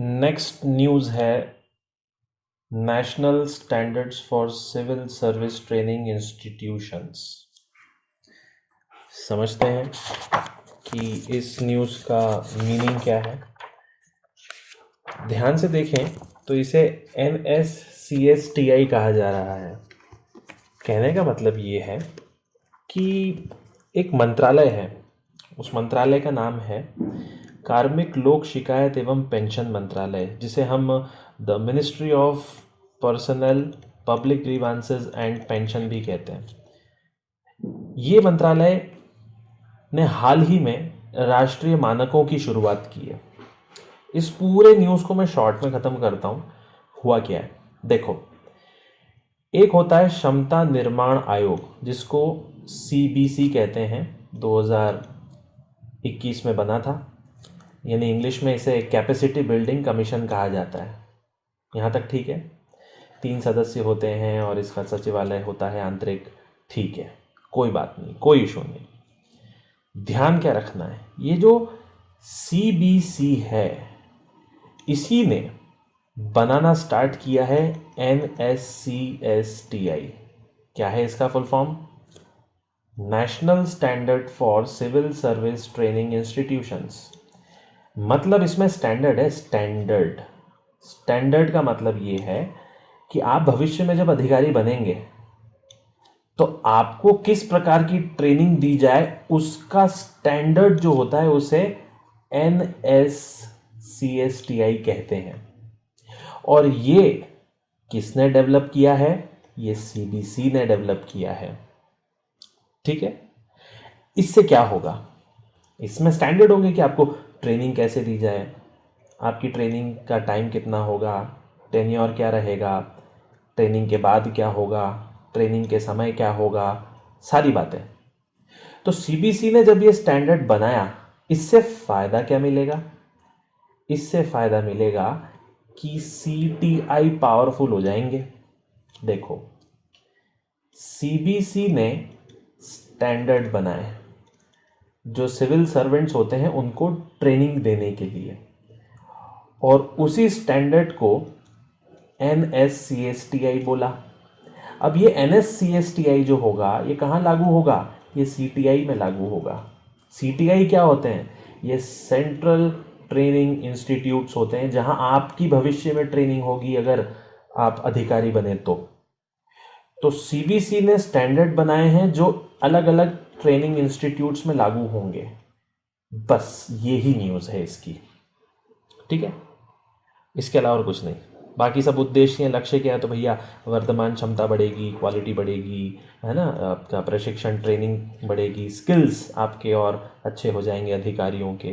Next news है national standards for civil service training institutions. समझते हैं कि इस न्यूज़ का मीनिंग क्या है। ध्यान से देखें तो इसे NSCSTI कहा जा रहा है। कहने का मतलब ये है कि एक मंत्रालय है, उस मंत्रालय का नाम है कार्मिक लोक शिकायत एवं पेंशन मंत्रालय, जिसे हम the ministry of personnel public grievances and pension भी कहते हैं। ये मंत्रालय ने हाल ही में राष्ट्रीय मानकों की शुरुआत की है। इस पूरे न्यूज़ को मैं शॉर्ट में ख़त्म करता हूँ। हुआ क्या है देखो, एक होता है क्षमता निर्माण आयोग, जिसको CBC कहते हैं, 2021 में बना था, यानी इंग्लिश में इसे कैपेसिटी बिल्डिंग कमीशन कहा जाता है। यहाँ तक ठीक है। 3 सदस्य होते हैं और इसका सचिवालय होता है आंतरिक। ठीक है, कोई बात नहीं, कोई इशू नहीं। ध्यान क्या रखना है, ये जो CBC है इसी ने बनाना स्टार्ट किया है NSCSTI। क्या है इसका full form? National standard for civil service training institutions. मतलब इसमें स्टैंडर्ड है। स्टैंडर्ड का मतलब ये है कि आप भविष्य में जब अधिकारी बनेंगे तो आपको किस प्रकार की ट्रेनिंग दी जाए, उसका स्टैंडर्ड जो होता है उसे NSCSTI कहते हैं। और ये किसने डेवलप किया है? ये CBC ने डेवलप किया है। ठीक है, इससे क्या होगा? इसमें स्टैंडर्ड होंगे कि आपको ट्रेनिंग कैसे दी जाए, आपकी ट्रेनिंग का टाइम कितना होगा, टेन्योर क्या रहेगा, ट्रेनिंग के बाद क्या होगा, ट्रेनिंग के समय क्या होगा, सारी बातें। तो CBC ने जब ये स्टैंडर्ड बनाया, इससे फ़ायदा क्या मिलेगा? इससे फ़ायदा मिलेगा कि CTI पावरफुल हो जाएंगे। देखो, CBC ने स्टैंडर्ड बनाए जो सिविल सर्वेंट्स होते हैं उनको ट्रेनिंग देने के लिए, और उसी स्टैंडर्ड को NSCSTI बोला। अब ये NSCSTI जो होगा ये कहाँ लागू होगा? ये CTI में लागू होगा। CTI क्या होते हैं? ये सेंट्रल ट्रेनिंग इंस्टीट्यूट्स होते हैं जहाँ आपकी भविष्य में ट्रेनिंग होगी अगर आप अधिकारी बने तो CBC ने स्टैंडर्ड बनाए हैं जो अलग अलग ट्रेनिंग इंस्टीट्यूट्स में लागू होंगे। बस यही न्यूज़ है इसकी। ठीक है, इसके अलावा और कुछ नहीं। बाकी सब उद्देश्य हैं, लक्ष्य क्या है? तो भैया वर्तमान क्षमता बढ़ेगी, क्वालिटी बढ़ेगी, है ना, आपका प्रशिक्षण ट्रेनिंग बढ़ेगी, स्किल्स आपके और अच्छे हो जाएंगे अधिकारियों के।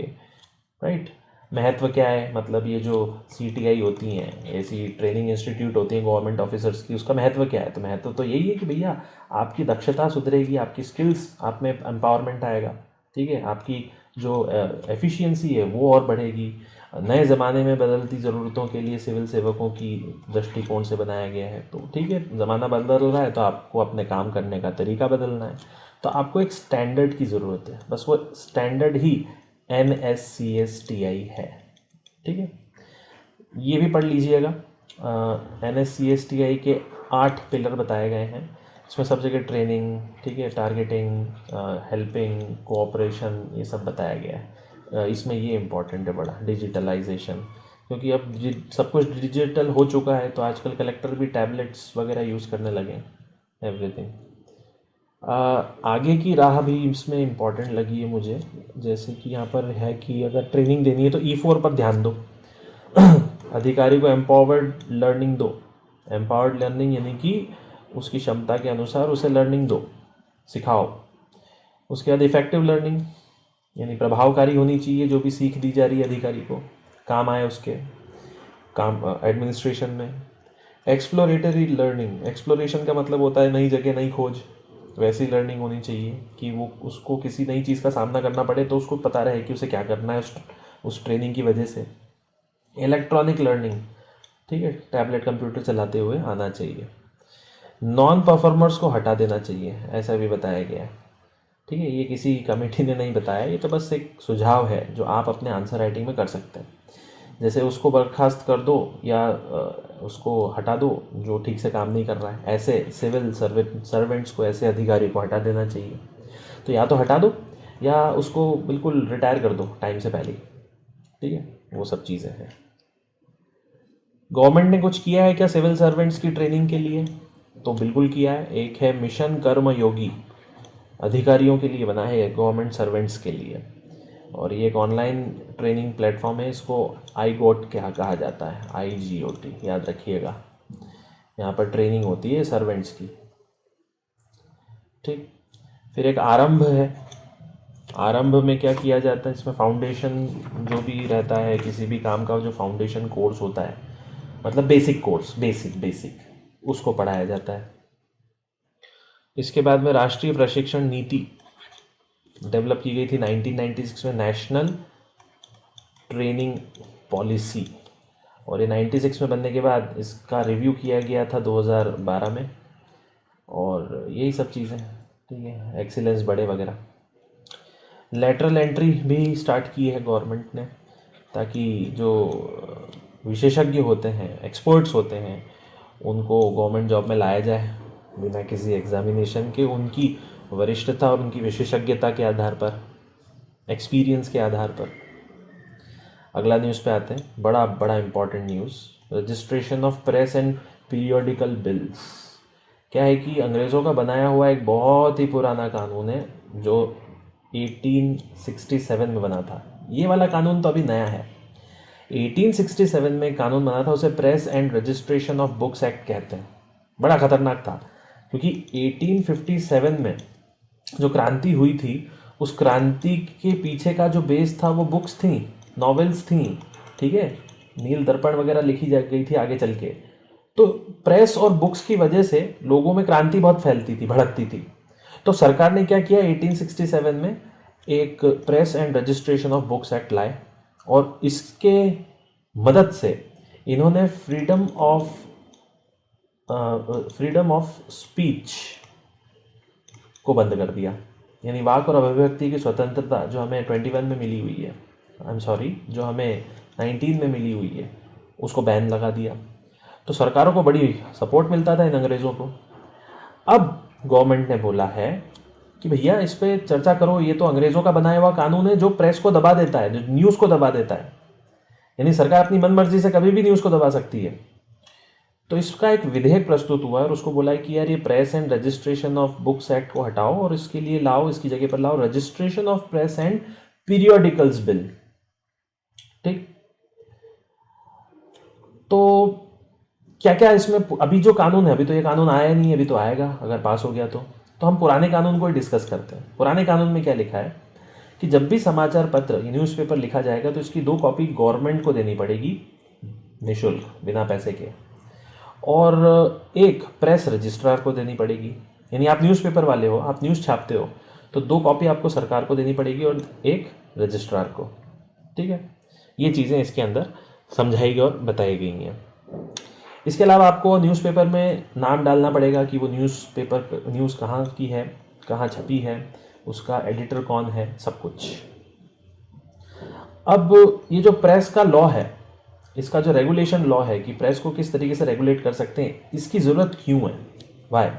राइट। महत्व क्या है? मतलब ये जो CTI होती हैं, ऐसी ट्रेनिंग इंस्टीट्यूट होती हैं गवर्नमेंट ऑफिसर्स की, उसका महत्व क्या है? तो महत्व तो यही है कि भैया आपकी दक्षता सुधरेगी, आपकी स्किल्स, आप में एम्पावरमेंट आएगा। ठीक है, आपकी जो एफिशिएंसी है वो और बढ़ेगी। नए ज़माने में बदलती ज़रूरतों के लिए सिविल सेवकों की दृष्टिकोण से बनाया गया है। तो ठीक है, ज़माना बदल रहा है तो आपको अपने काम करने का तरीका बदलना है, तो आपको एक स्टैंडर्ड की ज़रूरत है। बस वो स्टैंडर्ड ही NSCSTI है। ठीक है, ये भी पढ़ लीजिएगा। NSCSTI के 8 पिलर बताए गए हैं। इसमें सब जगह ट्रेनिंग, ठीक है, टारगेटिंग, हेल्पिंग, कोऑपरेशन, ये सब बताया गया है। इसमें ये इम्पॉर्टेंट है बड़ा, डिजिटलाइजेशन, क्योंकि अब सब कुछ डिजिटल हो चुका है तो आजकल कलेक्टर भी टैबलेट्स वगैरह यूज़ करने लगे हैं, एवरीथिंग। आगे की राह भी इसमें इम्पॉर्टेंट लगी है मुझे, जैसे कि यहाँ पर है कि अगर ट्रेनिंग देनी है तो E4 पर ध्यान दो। अधिकारी को एम्पावर्ड लर्निंग दो। एम्पावर्ड लर्निंग यानी कि उसकी क्षमता के अनुसार उसे लर्निंग दो, सिखाओ। उसके बाद इफेक्टिव लर्निंग, यानी प्रभावकारी होनी चाहिए, जो भी सीख दी जा रही है अधिकारी को काम आए उसके काम एडमिनिस्ट्रेशन में। एक्सप्लोरेटरी लर्निंग, एक्सप्लोरेशन का मतलब होता है नई जगह, नई खोज। वैसी लर्निंग होनी चाहिए कि वो उसको किसी नई चीज़ का सामना करना पड़े तो उसको पता रहे कि उसे क्या करना है उस ट्रेनिंग की वजह से। इलेक्ट्रॉनिक लर्निंग, ठीक है, टैबलेट कंप्यूटर चलाते हुए आना चाहिए। नॉन परफॉर्मर्स को हटा देना चाहिए, ऐसा भी बताया गया है। ठीक है, ये किसी कमेटी ने नहीं बताया, ये तो बस एक सुझाव है जो आप अपने आंसर राइटिंग में कर सकते हैं। जैसे उसको बर्खास्त कर दो या उसको हटा दो जो ठीक से काम नहीं कर रहा है, ऐसे सिविल सर्वेंट्स को, ऐसे अधिकारी को हटा देना चाहिए। तो या तो हटा दो या उसको बिल्कुल रिटायर कर दो टाइम से पहले, ठीक है। वो सब चीज़ें हैं। गवर्नमेंट ने कुछ किया है क्या सिविल सर्वेंट्स की ट्रेनिंग के लिए? तो बिल्कुल किया है। एक है मिशन कर्म योगी, अधिकारियों के लिए बना है, गवर्नमेंट सर्वेंट्स के लिए, और ये एक ऑनलाइन ट्रेनिंग प्लेटफॉर्म है। इसको IGOT क्या कहा जाता है, IGOT, याद रखिएगा। यहाँ पर ट्रेनिंग होती है सर्वेंट्स की, ठीक। फिर एक आरंभ है। आरंभ में क्या किया जाता है, इसमें फाउंडेशन जो भी रहता है किसी भी काम का, जो फाउंडेशन कोर्स होता है, मतलब बेसिक कोर्स, बेसिक उसको पढ़ाया जाता है। इसके बाद में राष्ट्रीय प्रशिक्षण नीति डेवलप की गई थी 1996 में, नेशनल ट्रेनिंग पॉलिसी, और ये 96 में बनने के बाद इसका रिव्यू किया गया था 2012 में, और यही सब चीज़ें, ठीक है, एक्सीलेंस बढ़े वगैरह। लेटरल एंट्री भी स्टार्ट की है गवर्नमेंट ने, ताकि जो विशेषज्ञ होते हैं, एक्सपर्ट्स होते हैं, उनको गवर्नमेंट जॉब में लाया जाए बिना किसी एग्जामिनेशन के, उनकी वरिष्ठता और उनकी विशेषज्ञता के आधार पर, एक्सपीरियंस के आधार पर। अगला न्यूज़ पे आते हैं, बड़ा बड़ा important news, registration of press and periodical bills. क्या है कि अंग्रेज़ों का बनाया हुआ एक बहुत ही पुराना कानून है जो 1867 में बना था। ये वाला कानून तो अभी नया है। 1867 में कानून बना था, उसे press and registration of books act कहते हैं। बड़ा खतरनाक था, क्योंकि 1857 में जो क्रांति हुई थी, उस क्रांति के पीछे का जो बेस था वो बुक्स थी, नॉवेल्स थी, ठीक है, नील दर्पण वगैरह लिखी जा गई थी आगे चल के। तो प्रेस और बुक्स की वजह से लोगों में क्रांति बहुत फैलती थी, भड़कती थी। तो सरकार ने क्या किया, 1867 में एक press and registration of books act लाए, और इसके मदद से इन्होंने फ्रीडम ऑफ स्पीच को बंद कर दिया। यानी वाक और अभिव्यक्ति की स्वतंत्रता जो हमें 21 में मिली हुई है, जो हमें 19 में मिली हुई है, उसको बैन लगा दिया। तो सरकारों को बड़ी सपोर्ट मिलता था इन अंग्रेज़ों को। अब गवर्नमेंट ने बोला है कि भैया इस पे चर्चा करो, ये तो अंग्रेज़ों का बनाया हुआ कानून है जो प्रेस को दबा देता है, जो न्यूज़ को दबा देता है। यानी सरकार अपनी मनमर्जी से कभी भी न्यूज़ को दबा सकती है। तो इसका एक विधेयक प्रस्तुत हुआ और उसको बोला है कि यार ये press and registration of books act को हटाओ और इसके लिए लाओ, इसकी जगह पर लाओ registration of press and periodicals bill, ठीक। तो क्या क्या इसमें, अभी जो कानून है, अभी तो ये कानून आया नहीं है, अभी तो आएगा अगर पास हो गया तो हम पुराने कानून को ही डिस्कस करते हैं। पुराने कानून में क्या लिखा है कि जब भी समाचार पत्र, न्यूज़पेपर लिखा जाएगा तो इसकी 2 कॉपी गवर्नमेंट को देनी पड़ेगी निःशुल्क, बिना पैसे के, और एक प्रेस रजिस्ट्रार को देनी पड़ेगी। यानी आप न्यूज़पेपर वाले हो, आप न्यूज़ छापते हो, तो 2 कॉपी आपको सरकार को देनी पड़ेगी और एक रजिस्ट्रार को, ठीक है। ये चीज़ें इसके अंदर समझाई गई और बताई गई हैं। इसके अलावा आपको न्यूज़पेपर में नाम डालना पड़ेगा कि वो न्यूज़ कहाँ की है, कहाँ छपी है, उसका एडिटर कौन है, सब कुछ। अब ये जो प्रेस का लॉ है, इसका जो रेगुलेशन लॉ है कि प्रेस को किस तरीके से रेगुलेट कर सकते हैं, इसकी ज़रूरत क्यों है, वाई।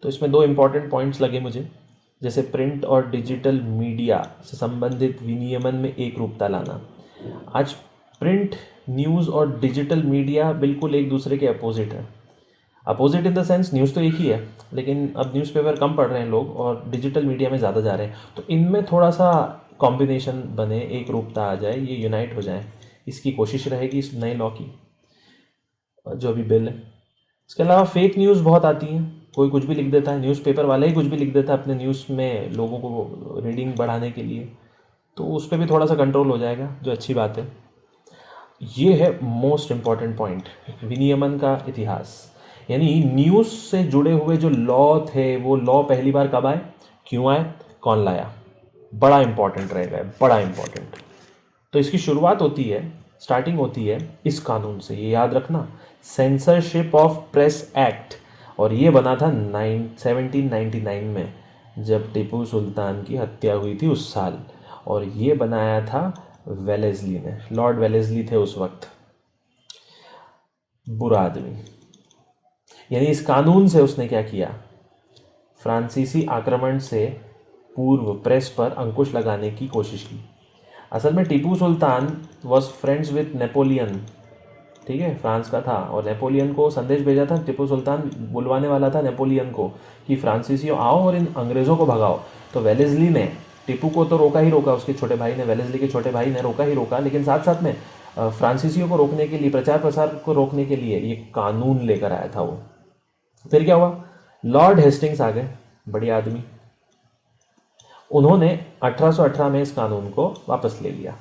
तो इसमें 2 इम्पॉर्टेंट पॉइंट्स लगे मुझे, जैसे प्रिंट और डिजिटल मीडिया से संबंधित विनियमन में एक रूपता लाना। आज प्रिंट न्यूज़ और डिजिटल मीडिया बिल्कुल एक दूसरे के अपोजिट है। Opposite in the sense news तो एक ही है, लेकिन अब न्यूज़पेपर कम पढ़ रहे हैं लोग और डिजिटल मीडिया में ज़्यादा जा रहे हैं। तो इनमें थोड़ा सा कॉम्बिनेशन बने, एक रूपता आ जाए, ये यूनाइट हो जाए, इसकी कोशिश रहेगी इस नए लॉ की, जो अभी बिल है। इसके अलावा फेक न्यूज़ बहुत आती हैं, कोई कुछ भी लिख देता है, न्यूज़पेपर वाला ही कुछ भी लिख देता है अपने न्यूज़ में लोगों को रीडिंग बढ़ाने के लिए, तो उस पर भी थोड़ा सा कंट्रोल हो जाएगा, जो अच्छी बात है। ये है मोस्ट इम्पॉर्टेंट पॉइंट, विनियमन का इतिहास। यानी न्यूज़ से जुड़े हुए जो लॉ थे, वो लॉ पहली बार कब आए, क्यों आए, कौन लाया, बड़ा इंपॉर्टेंट रहेगा, बड़ा इंपॉर्टेंट। तो इसकी शुरुआत होती है, स्टार्टिंग होती है इस कानून से, ये याद रखना, सेंसरशिप ऑफ प्रेस एक्ट, और ये बना था 1799 में, जब टीपू सुल्तान की हत्या हुई थी उस साल, और ये बनाया था वेलेस्ली ने, लॉर्ड वेलेस्ली थे उस वक्त, बुरा आदमी। यानी इस कानून से उसने क्या किया, फ्रांसीसी आक्रमण से पूर्व प्रेस पर अंकुश लगाने की कोशिश की। असल में Tipu Sultan was friends with Napoleon, ठीक है, फ्रांस का था, और नेपोलियन को संदेश भेजा था। टीपू सुल्तान बुलवाने वाला था नेपोलियन को कि फ्रांसीसियों आओ और इन अंग्रेज़ों को भगाओ। तो वेलेस्ली ने टीपू को तो रोका ही रोका, उसके छोटे भाई ने, वेलेस्ली के छोटे भाई ने रोका ही रोका, लेकिन साथ साथ में फ्रांसीसियों को रोकने के लिए, प्रचार प्रसार को रोकने के लिए ये कानून लेकर आया था वो। फिर क्या हुआ, लॉर्ड हेस्टिंग्स आ गए, बढ़िया आदमी। उन्होंने 1818 में इस कानून को वापस ले लिया।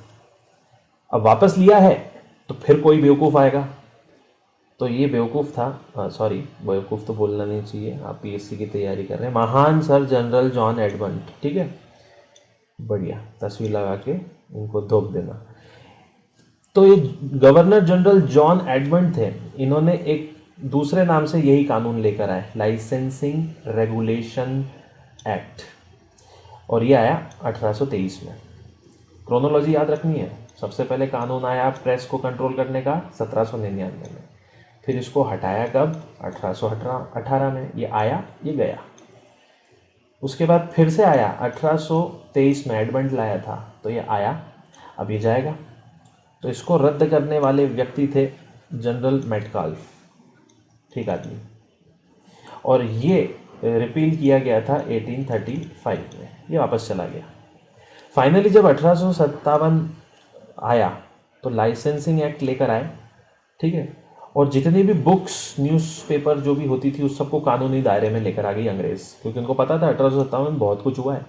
अब वापस लिया है तो फिर कोई बेवकूफ़ आएगा, तो ये बेवकूफ़ था, सॉरी बेवकूफ़ तो बोलना नहीं चाहिए, आप पीएससी की तैयारी कर रहे हैं, महान सर जनरल जॉन एडमंड, ठीक है, बढ़िया, तस्वीर लगा के इनको धोप देना। तो ये गवर्नर जनरल जॉन एडमंड थे, इन्होंने एक दूसरे नाम से यही कानून लेकर आए, लाइसेंसिंग रेगुलेशन एक्ट, और ये आया 1823 में। क्रोनोलॉजी याद रखनी है, सबसे पहले कानून आया प्रेस को कंट्रोल करने का 1799 में, फिर इसको हटाया कब, 1818 में, ये आया ये गया। उसके बाद फिर से आया 1823 में, एडमंड लाया था, तो ये आया, अब ये जाएगा। तो इसको रद्द करने वाले व्यक्ति थे जनरल मेटकाल्फ, ठीक आदमी, और ये रिपील किया गया था 1835 में, ये वापस चला गया। फाइनली जब 1857 आया तो लाइसेंसिंग एक्ट लेकर आए, ठीक है, और जितनी भी बुक्स, न्यूज़पेपर जो भी होती थी उस सबको कानूनी दायरे में लेकर आ गई अंग्रेज़, क्योंकि उनको पता था 1857 में बहुत कुछ हुआ है।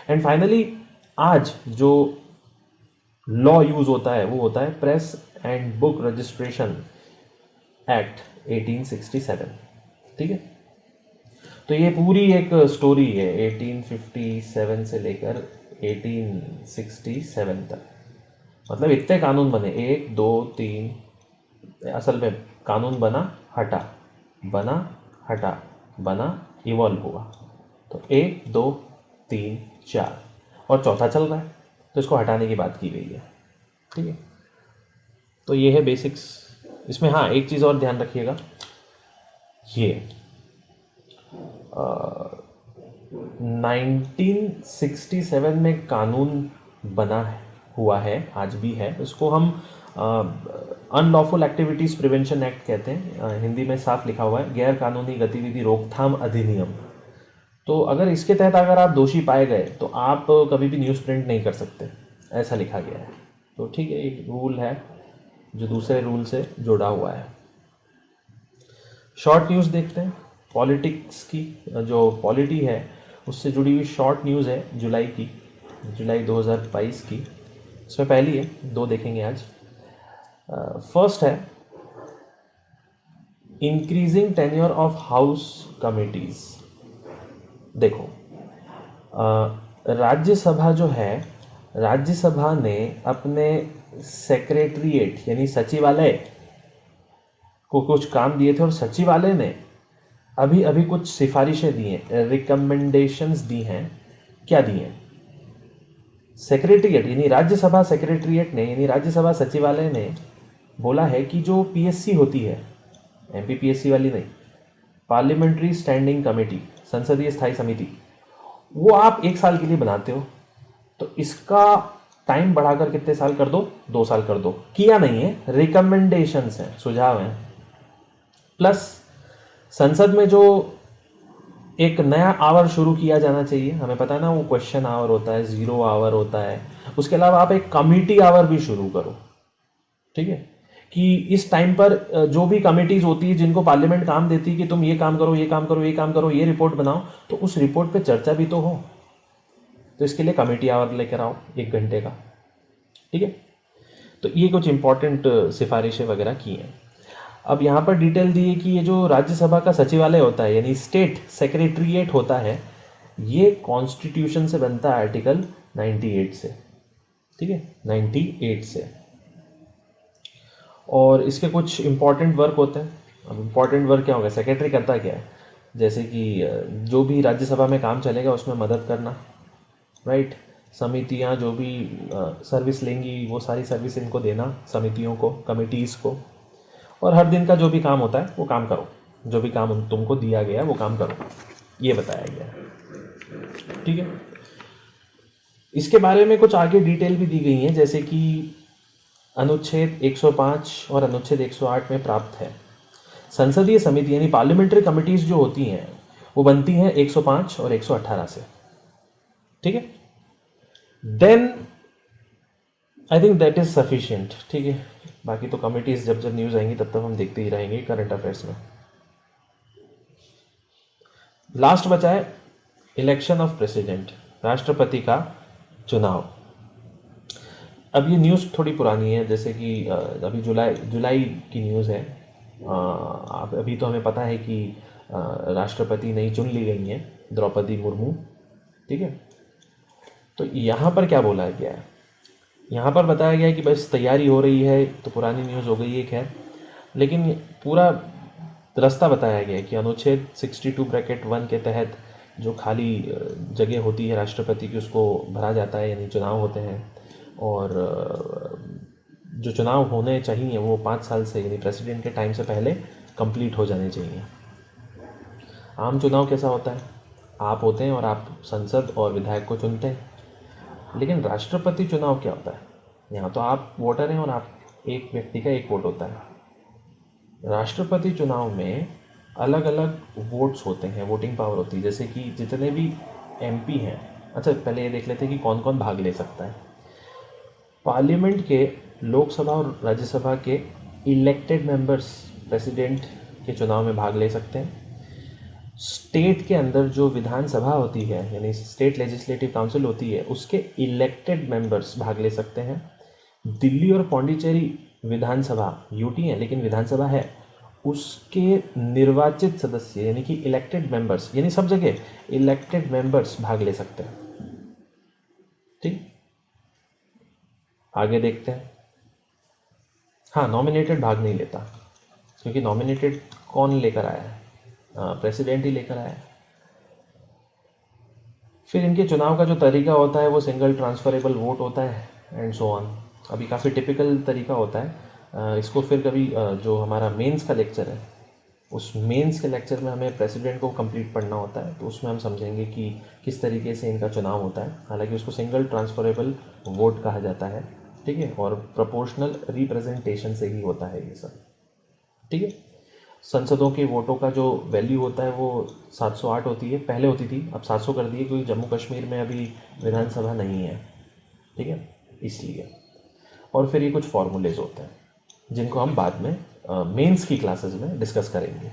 एंड फाइनली आज जो लॉ यूज़ होता है वो होता है press and book registration act 1867, ठीक है। तो ये पूरी एक स्टोरी है 1857 से लेकर 1867 तक, मतलब इतने कानून बने, 1 2 3, असल में कानून बना हटा, बना हटा, बना इवॉल्व हुआ, तो 1 2 3 4 और चौथा चल रहा है, तो इसको हटाने की बात की गई है, ठीक है। तो ये है बेसिक्स इसमें। हाँ, एक चीज़ और ध्यान रखिएगा, ये 1967 में कानून बना हुआ है, आज भी है, इसको हम अनलॉफुल एक्टिविटीज़ प्रिवेंशन एक्ट कहते हैं, हिंदी में साफ लिखा हुआ है गैर कानूनी गतिविधि रोकथाम अधिनियम। तो अगर इसके तहत अगर आप दोषी पाए गए तो आप कभी भी न्यूज़ प्रिंट नहीं कर सकते, ऐसा लिखा गया है। तो ठीक है, एक रूल है जो दूसरे रूल से जुड़ा हुआ है। शॉर्ट न्यूज़ देखते हैं, पॉलिटिक्स की जो पॉलिटी है उससे जुड़ी हुई शॉर्ट न्यूज़ है जुलाई 2022 की। इसमें पहली है, 2 देखेंगे आज। फर्स्ट है increasing tenure of house committees. देखो, राज्यसभा जो है, राज्यसभा ने अपने सेक्रेटरीट यानी सचिवालय को कुछ काम दिए थे, और सचिवालय ने अभी अभी कुछ सिफारिशें दी हैं, रिकमेंडेशंस दी हैं। क्या दी हैं? सेक्रेटरीट यानी राज्यसभा सेक्रेटरीट ने, यानी राज्यसभा सचिवालय ने बोला है कि जो पीएससी होती है, एमपीपीएससी वाली नहीं, पार्लियामेंट्री स्टैंडिंग कमेटी, संसदीय स्थायी समिति, वो आप 1 साल के लिए बनाते हो, तो इसका टाइम बढ़ाकर कितने साल कर दो? 2 साल कर दो। किया नहीं है, रिकमेंडेशंस हैं, सुझाव हैं। प्लस संसद में जो एक नया आवर शुरू किया जाना चाहिए, हमें पता है ना, वो क्वेश्चन आवर होता है, 0 आवर होता है, उसके अलावा आप एक कमेटी आवर भी शुरू करो, ठीक है, कि इस टाइम पर जो भी कमिटीज होती है जिनको पार्लियामेंट काम देती है कि तुम ये काम करो, ये काम करो, ये काम करो, ये रिपोर्ट बनाओ, तो उस रिपोर्ट पे चर्चा भी तो हो। तो इसके लिए कमेटी आवर लेकर आओ 1 घंटे का, ठीक है। तो ये कुछ इंपॉर्टेंट सिफारिशें वगैरह की हैं। अब यहाँ पर डिटेल दी है कि ये जो राज्यसभा का सचिवालय होता है यानी स्टेट सेक्रेटरीट होता है, ये कॉन्स्टिट्यूशन से बनता है, आर्टिकल 98 से, ठीक है, 98 से। और इसके कुछ इंपॉर्टेंट वर्क होते हैं। अब इंपॉर्टेंट वर्क क्या होगा? सेक्रेटरी करता क्या है? जैसे कि जो भी राज्यसभा में काम चलेगा उसमें मदद करना, राइट, समितियां जो भी सर्विस लेंगी वो सारी सर्विस इनको देना, समितियों को, कमिटीज़ को। और हर दिन का जो भी काम होता है वो काम करो, जो भी काम तुमको दिया गया वो काम करो, ये बताया गया है। ठीक है, इसके बारे में कुछ आगे डिटेल भी दी गई हैं, जैसे कि अनुच्छेद 105 और अनुच्छेद 108 में प्राप्त है। संसदीय समिति यानी पार्लियामेंट्री कमिटीज़ जो होती हैं वो बनती हैं 105 और 118 से। ठीक है, then I think that is sufficient. ठीक है, बाकी तो कमिटीज़ जब जब न्यूज़ आएंगी तब तक हम देखते ही रहेंगे करंट अफेयर्स में। लास्ट बचा है इलेक्शन ऑफ प्रेसिडेंट, राष्ट्रपति का चुनाव। अब ये न्यूज़ थोड़ी पुरानी है, जैसे कि अभी जुलाई की न्यूज़ है। अभी तो हमें पता है कि राष्ट्रपति नई चुन ली गई हैं, द्रौपदी मुर्मू। ठीक है, तो यहाँ पर क्या बोला गया है, यहाँ पर बताया गया है कि बस तैयारी हो रही है, तो पुरानी न्यूज़ हो गई एक है, लेकिन पूरा रास्ता बताया गया है कि अनुच्छेद 62(1) के तहत जो खाली जगह होती है राष्ट्रपति की उसको भरा जाता है, यानी चुनाव होते हैं। और जो चुनाव होने चाहिए वो 5 साल से यानी प्रेसिडेंट के टाइम से पहले कंप्लीट हो जाने चाहिए। आम चुनाव कैसा होता है, आप होते हैं और आप संसद और विधायक को चुनते हैं, लेकिन राष्ट्रपति चुनाव क्या होता है, यहाँ तो आप वोटर हैं और आप एक व्यक्ति का एक वोट होता है। राष्ट्रपति चुनाव में अलग अलग वोट्स होते हैं, वोटिंग पावर होती है, जैसे कि जितने भी एमपी हैं। अच्छा, पहले ये देख लेते हैं कि कौन कौन भाग ले सकता है। पार्लियामेंट के, लोकसभा और राज्यसभा के इलेक्टेड मेंबर्स प्रेसिडेंट के चुनाव में भाग ले सकते हैं। स्टेट के अंदर जो विधानसभा होती है यानी स्टेट लेजिस्लेटिव काउंसिल होती है, उसके इलेक्टेड मेंबर्स भाग ले सकते हैं। दिल्ली और पौंडीचेरी विधानसभा यूटी है लेकिन विधानसभा है, उसके निर्वाचित सदस्य यानी कि इलेक्टेड मेंबर्स, यानी सब जगह इलेक्टेड मेंबर्स भाग ले सकते हैं। ठीक, आगे देखते हैं। हाँ, नॉमिनेटेड भाग नहीं लेता, क्योंकि नॉमिनेटेड कौन लेकर आया है, प्रेसिडेंट ही लेकर आया है। फिर इनके चुनाव का जो तरीका होता है वो सिंगल ट्रांसफरेबल वोट होता है एंड सो ऑन। अभी काफ़ी टिपिकल तरीका होता है। इसको फिर कभी जो हमारा मेंस का लेक्चर है, उस मेंस के लेक्चर में हमें प्रेसिडेंट को कंप्लीट पढ़ना होता है, तो उसमें हम समझेंगे कि किस तरीके से इनका चुनाव होता है। हालांकि उसको सिंगल ट्रांसफरेबल वोट कहा जाता है। ठीक है, और प्रोपोर्शनल रिप्रेजेंटेशन से ही होता है ये सब। ठीक है, संसदों के वोटों का जो वैल्यू होता है वो 708 होती है, पहले होती थी, अब 700 कर दी है, क्योंकि जम्मू कश्मीर में अभी विधानसभा नहीं है। ठीक है, इसलिए। और फिर ये कुछ फॉर्मूलेज होते हैं जिनको हम बाद में मेंस की क्लासेस में डिस्कस करेंगे।